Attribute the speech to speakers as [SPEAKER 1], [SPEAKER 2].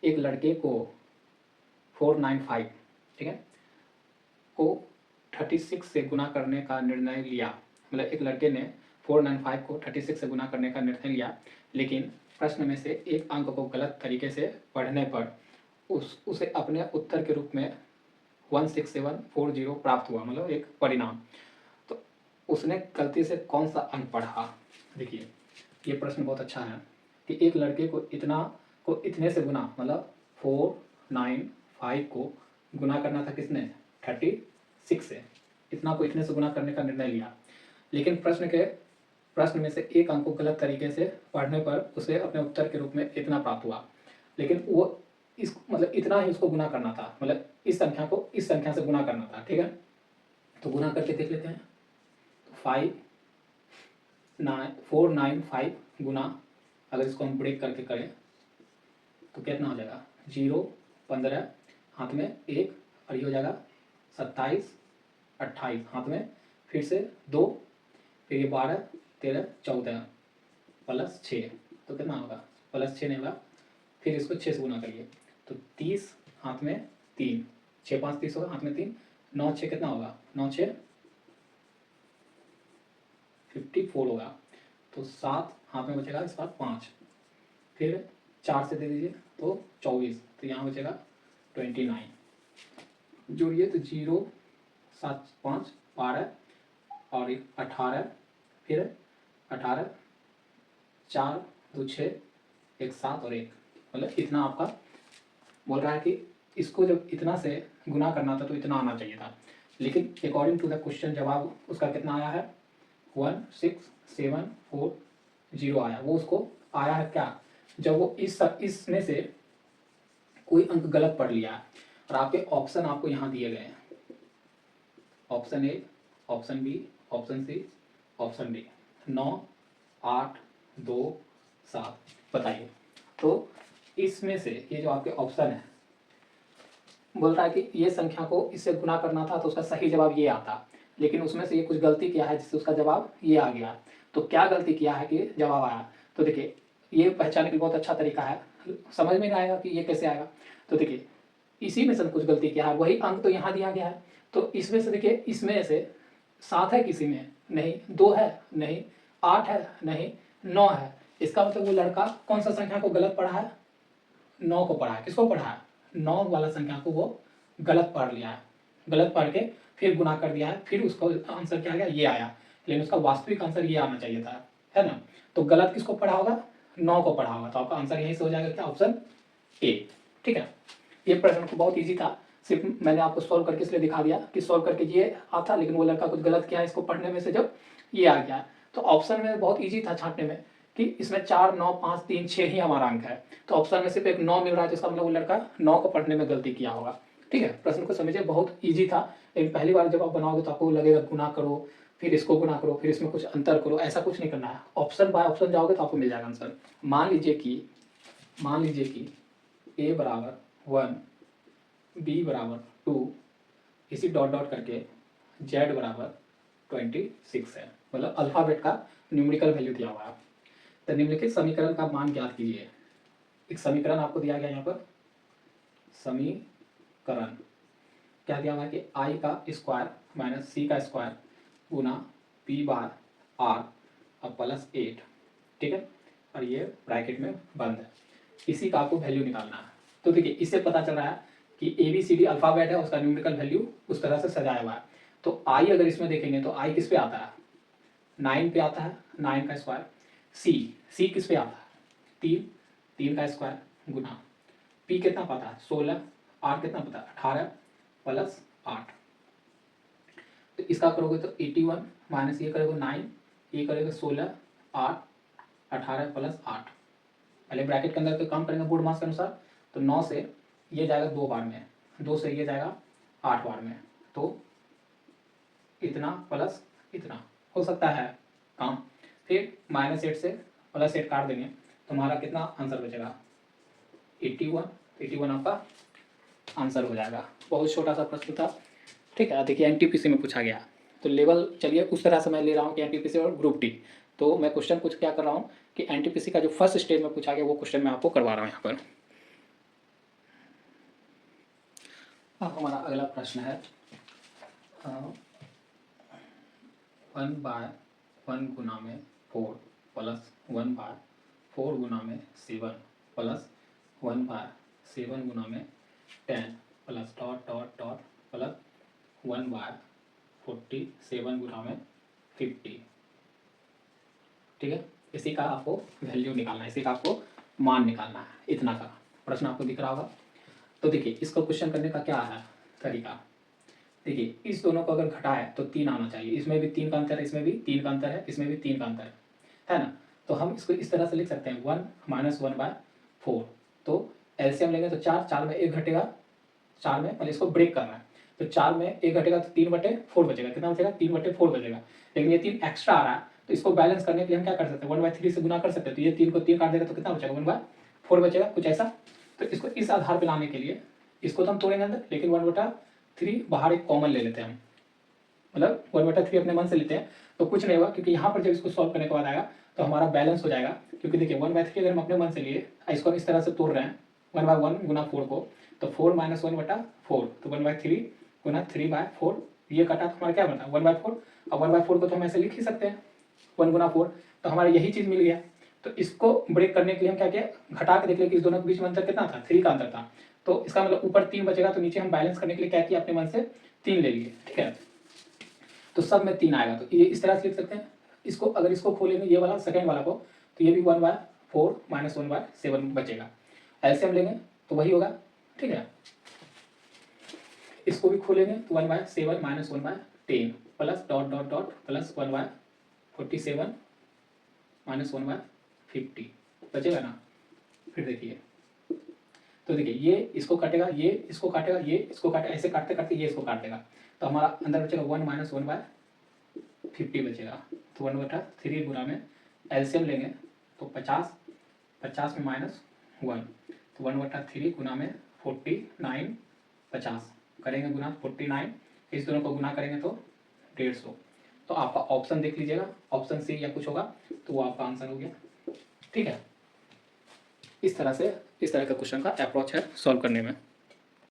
[SPEAKER 1] एक लड़के को 495, ठीक है, को 36 से गुना करने का निर्णय लिया। मतलब एक लड़के ने 495 को 36 से गुना करने का निर्णय लिया, लेकिन प्रश्न में से एक अंक को गलत तरीके से पढ़ने पर उसे अपने उत्तर के रूप में 16740 प्राप्त हुआ, मतलब एक परिणाम। तो उसने गलती से कौन सा अंक पढ़ा? देखिए ये प्रश्न बहुत अच्छा है कि एक लड़के को इतने से गुना, मतलब 495 को गुना करना था किसने? 36 से। इतना को इतने से गुना करने का निर्णय लिया, लेकिन प्रश्न में से एक अंक को गलत तरीके से पढ़ने पर उसे अपने उत्तर के रूप में इतना प्राप्त हुआ, लेकिन वो मतलब इतना ही उसको गुना करना था, मतलब इस संख्या को इस संख्या से गुना करना था, ठीक है। तो गुना करके देख लेते हैं। 495 गुना, अगर इसको हम ब्रेक करके करें तो कितना हो जाएगा? 0, 15, हाथ में 1, और ये हो जाएगा 27, 28, हाथ में फिर से 2, फिर ये 12, 13, 14 प्लस 6, तो कितना होगा? प्लस 6 नहीं होगा, फिर इसको 6 से गुना करिए तो 30, हाथ में 3, 6 5 30 होगा, हाथ में 3, 9 6 कितना होगा? 9 6 54 होगा, तो 7, हाथ में बचेगा इस बार 5, फिर 4 से दे दीजिए तो 24, तो यहाँ बचेगा 29, जोड़िए तो 0 7 5 12 और 18, फिर 18, 4 2 6, 1 7 और 1, मतलब इतना आपका बोल रहा है कि इसको जब इतना से गुना करना था तो इतना आना चाहिए था, लेकिन अकॉर्डिंग टू द क्वेश्चन जवाब उसका कितना आया है? 16740 आया। वो उसको आया है क्या? जब वो इसमें से कोई अंक गलत पढ़ लिया है, और आपके ऑप्शन आपको यहाँ दिए गए हैं, option A, option B, option C, option D, 9 8 2 7, बताइए। तो इसमें से ये जो आपके ऑप्शन है बोल रहा है कि ये संख्या को इससे गुना करना था तो उसका सही जवाब ये आता, लेकिन उसमें से ये कुछ गलती किया है जिससे उसका जवाब ये आ गया। तो क्या गलती किया है कि जवाब आया? तो देखिए ये पहचानने के बहुत अच्छा तरीका है, समझ में नहीं आएगा कि ये कैसे आएगा। तो देखिए इसी में से कुछ गलती किया है, वही अंक तो यहाँ दिया गया है, तो इसमें से देखिए, इसमें से 7 है, किसी में नहीं, 2 है नहीं, 8 है नहीं, 9 है। इसका मतलब वो लड़का कौन सा संख्या को गलत पढ़ा है? 9 को पढ़ा है। किसको पढ़ा है? 9 वाला संख्या को वो गलत पढ़ लिया है, गलत पढ़ के फिर गुना कर दिया है, फिर उसका आंसर क्या आ गया? ये आया, लेकिन उसका वास्तविक आंसर ये आना चाहिए था, है ना। तो गलत किसको पढ़ा होगा? 9 को पढ़ा होगा, तो आपका आंसर यहीं से हो जाएगा क्या? ऑप्शन ए, ठीक है। ये प्रश्न को बहुत ईजी था, सिर्फ मैंने आपको सॉल्व करके इसलिए दिखा दिया कि सॉल्व करके ये आता, लेकिन वो लड़का कुछ गलत किया इसको पढ़ने में से जब ये आ गया। तो ऑप्शन में बहुत ईजी था छांटने में कि इसमें 4 9 5 3 6 ही हमारा अंक है, तो ऑप्शन में सिर्फ एक 9 मिल रहा है, तो इसका मतलब वो लड़का 9 को पढ़ने में गलती किया होगा, ठीक है। प्रश्न को समझिए, बहुत ईजी था, लेकिन पहली बार जब आप बनाओगे तो आपको लगेगा गुना करो, फिर इसको गुना करो, फिर इसमें कुछ अंतर करो, ऐसा कुछ नहीं करना है। ऑप्शन बाय ऑप्शन जाओगे तो आपको मिल जाएगा आंसर। मान लीजिए कि a बराबर 1, b बराबर 2, इसी डॉट डॉट करके z बराबर 26 है, मतलब अल्फाबेट का न्यूमेरिकल वैल्यू दिया हुआ है। तो निम्नलिखित समीकरण का मान ज्ञात कीजिए। एक समीकरण आपको दिया गया यहाँ पर, समीकरण क्या दिया हुआ है कि i का स्क्वायर माइनस c का स्क्वायर गुना p बार r और प्लस 8, ठीक है, और ये ब्रैकेट में बंद है। इसी का आपको वैल्यू निकालना है। तो देखिए इससे पता चल रहा है कि ABCD अल्फाबेट है, उसका न्यूमेरिकल वैल्यू उस तरह से सजाया हुआ है। तो i अगर इसमें देखेंगे तो i किस पे आता है? 9 पे आता है, 9 का स्क्वायर। c किस पे आता है? 3 का स्क्वायर गुना p कितना पता है? 16, r कितना पता है? 18 प्लस 8। तो इसका करोगे तो 81 माइनस ये करोगे 9, ये करोगे 16, 8, 18 प्लस 8। पहले ब्रैकेट के अंदर तो काम करेंगे बोर्ड मास के अनुसार, तो 9 से ये जाएगा 2 बार में, 2 से ये जाएगा 8 बार में, तो इतना प्लस इतना हो सकता है काम। फिर माइनस 8 से प्लस 8 काट देंगे तो हमारा कितना आंसर बचेगा? 81 आपका आंसर हो जाएगा। बहुत छोटा सा प्रश्न था, ठीक है। देखिए NTPC में पूछा गया, तो लेवल चलिए उस तरह से मैं ले रहा हूँ कि NTPC और ग्रुप डी। तो मैं क्वेश्चन कुछ क्या कर रहा हूँ कि NTPC का जो फर्स्ट स्टेज में पूछा गया वो क्वेश्चन मैं आपको करवा रहा हूँ यहाँ पर। अब हमारा अगला प्रश्न है 1/1 गुना में 4 प्लस 1/4 गुना में 7 प्लस 1/7 गुना में 10 plus dot dot dot plus 1/47 गुना में 50। ठीक है, इसी का आपको वैल्यू निकालना है, इसी का आपको मान निकालना है। इतना का प्रश्न आपको दिख रहा होगा। तो देखिए इसको क्वेश्चन करने का क्या है तरीका। देखिए इस दोनों को अगर घटाए तो 3 आना चाहिए, इसमें भी 3 का अंतर है, इसमें भी 3 का अंतर है, इसमें भी 3 का अंतर है ना। तो हम इसको इस तरह से लिख सकते हैं 1 - 1/4। तो एलसीएम लेंगे तो 4 में 1 घटेगा, 4 में मतलब इसको ब्रेक करना है, तो 4 में 1 घटेगा तो 3/4 बचेगा। कितना बचेगा? 3/4 बचेगा। लेकिन ये 3 एक्स्ट्रा आ रहा है, तो इसको बैलेंस करने के लिए हम क्या कर सकते हैं? 1/3 से गुना कर सकते हैं। तो ये 3 को 3 काट देगा तो कितना बचेगा? 1/4 बचेगा, कुछ ऐसा। तो इसको इस आधार पे लाने के लिए इसको तो हम तोड़ेंगे अंदर, लेकिन 1/3 बाहर एक कॉमन ले लेते हैं हम, मतलब 1/3 अपने मन से लेते हैं। तो कुछ नहीं होगा, क्योंकि यहाँ पर जब इसको सॉल्व करने के बाद आएगा तो हमारा बैलेंस हो जाएगा। क्योंकि देखिए 1/3 अगर हम अपने मन से लिए, इसको हम इस तरह से तोड़ रहे हैं 1/1 गुना 4 को, तो 4 - 1/4, तो 1/3 गुना 3/4, ये कटा तो हमारा क्या बना? 1/4। अब 1/4 को तो हम ऐसे लिख ही सकते हैं 1 गुना 4, तो हमारा यही चीज़ मिल गया। तो इसको ब्रेक करने के लिए हम क्या किया? घटा के देख लिया कि इस दोनों के बीच में अंतर कितना था? 3 का अंतर था। तो इसका मतलब ऊपर 3 बचेगा, तो नीचे हम बैलेंस करने के लिए क्या किया? अपने मन से 3 ले लिए। ठीक है, तो सब में 3 आएगा। तो ये इस तरह से लिख सकते हैं। इसको अगर इसको खोलेंगे ये वाला सेकेंड वाला को, तो ये भी 1/4 - 1/7 बचेगा। एलसीएम लेंगे तो वही होगा। ठीक है, इसको भी खोलेंगे तो 1/7 - 1/10 plus dot dot dot plus 1/47 - 1/50 बचेगा ना। फिर देखिए, तो देखिए ये इसको काटेगा, ये इसको काटेगा, ये इसको काटेगा, ऐसे काटते काटते ये इसको काट देगा। तो हमारा अंदर बचेगा 1 - 1/50 बचेगा। तो 1/3 गुना में एलसीएम लेंगे तो 50 में -1, तो 1/3 गुना में 49, 50 करेंगे गुना 49, इस दोनों को गुना करेंगे तो 150। तो आपका ऑप्शन देख लीजिएगा, ऑप्शन सी या कुछ होगा, तो वो आपका आंसर हो गया। ठीक है, इस तरह का क्वेश्चन का अप्रोच है सॉल्व करने में।